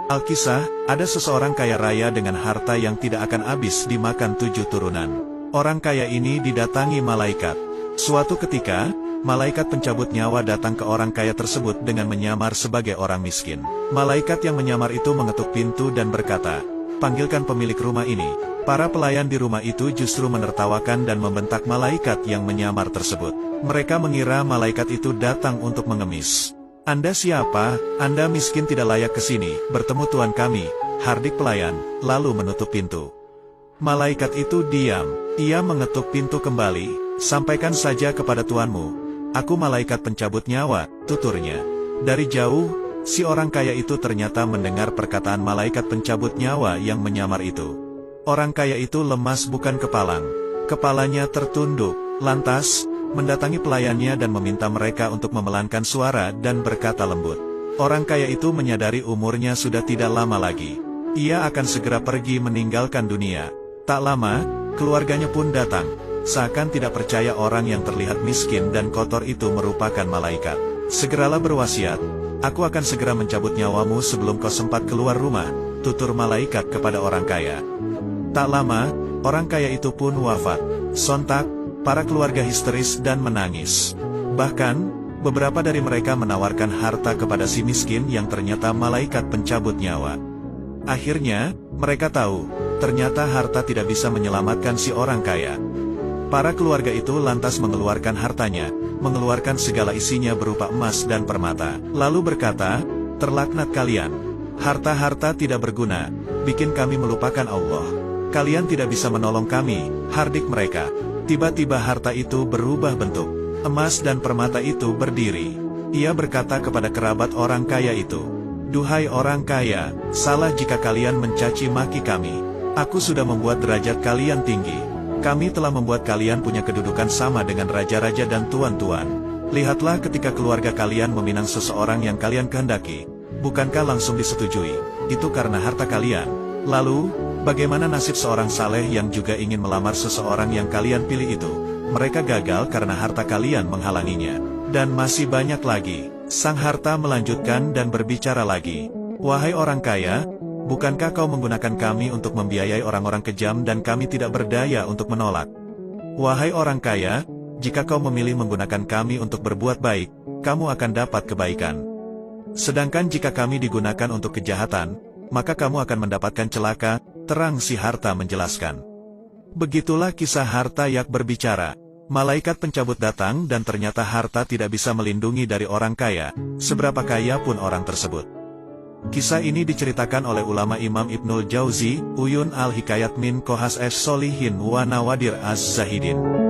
Alkisah, ada seseorang kaya raya dengan harta yang tidak akan habis dimakan 7 turunan. Orang kaya ini didatangi malaikat. Suatu ketika, malaikat pencabut nyawa datang ke orang kaya tersebut dengan menyamar sebagai orang miskin. Malaikat yang menyamar itu mengetuk pintu dan berkata, "Panggilkan pemilik rumah ini." Para pelayan di rumah itu justru menertawakan dan membentak malaikat yang menyamar tersebut. Mereka mengira malaikat itu datang untuk mengemis. "Anda siapa? Anda miskin tidak layak ke sini, bertemu Tuan kami," hardik pelayan, lalu menutup pintu. Malaikat itu diam. Ia mengetuk pintu kembali. "Sampaikan saja kepada tuanmu, aku malaikat pencabut nyawa," tuturnya. Dari jauh, si orang kaya itu ternyata mendengar perkataan malaikat pencabut nyawa yang menyamar itu. Orang kaya itu lemas bukan kepalang. Kepalanya tertunduk, lantas mendatangi pelayannya dan meminta mereka untuk memelankan suara dan berkata lembut. Orang kaya itu menyadari umurnya sudah tidak lama lagi. Ia akan segera pergi meninggalkan dunia. Tak lama, keluarganya pun datang. Seakan tidak percaya orang yang terlihat miskin dan kotor itu merupakan malaikat. "Segeralah berwasiat, aku akan segera mencabut nyawamu sebelum kau sempat keluar rumah," tutur malaikat kepada orang kaya. Tak lama, orang kaya itu pun wafat. Sontak, para keluarga histeris dan menangis. Bahkan, beberapa dari mereka menawarkan harta kepada si miskin yang ternyata malaikat pencabut nyawa. Akhirnya, mereka tahu, ternyata harta tidak bisa menyelamatkan si orang kaya. Para keluarga itu lantas mengeluarkan hartanya, mengeluarkan segala isinya berupa emas dan permata. Lalu berkata, "Terlaknat kalian. Harta-harta tidak berguna, bikin kami melupakan Allah. Kalian tidak bisa menolong kami," hardik mereka. Tiba-tiba harta itu berubah bentuk. Emas dan permata itu berdiri. Ia berkata kepada kerabat orang kaya itu, "Duhai orang kaya, salah jika kalian mencaci maki kami. Aku sudah membuat derajat kalian tinggi. Kami telah membuat kalian punya kedudukan sama dengan raja-raja dan tuan-tuan. Lihatlah ketika keluarga kalian meminang seseorang yang kalian kehendaki. Bukankah langsung disetujui? Itu karena harta kalian. Lalu, bagaimana nasib seorang saleh yang juga ingin melamar seseorang yang kalian pilih itu? Mereka gagal karena harta kalian menghalanginya. Dan masih banyak lagi." Sang harta melanjutkan dan berbicara lagi. "Wahai orang kaya, bukankah kau menggunakan kami untuk membiayai orang-orang kejam dan kami tidak berdaya untuk menolak? Wahai orang kaya, jika kau memilih menggunakan kami untuk berbuat baik, kamu akan dapat kebaikan. Sedangkan jika kami digunakan untuk kejahatan, maka kamu akan mendapatkan celaka," terang si harta menjelaskan. Begitulah kisah harta yang berbicara. Malaikat pencabut datang dan ternyata harta tidak bisa melindungi dari orang kaya, seberapa kaya pun orang tersebut. Kisah ini diceritakan oleh ulama Imam Ibnul Jauzi, Uyun al-Hikayat min Kohas es Solihin wa Nawadir az-Zahidin.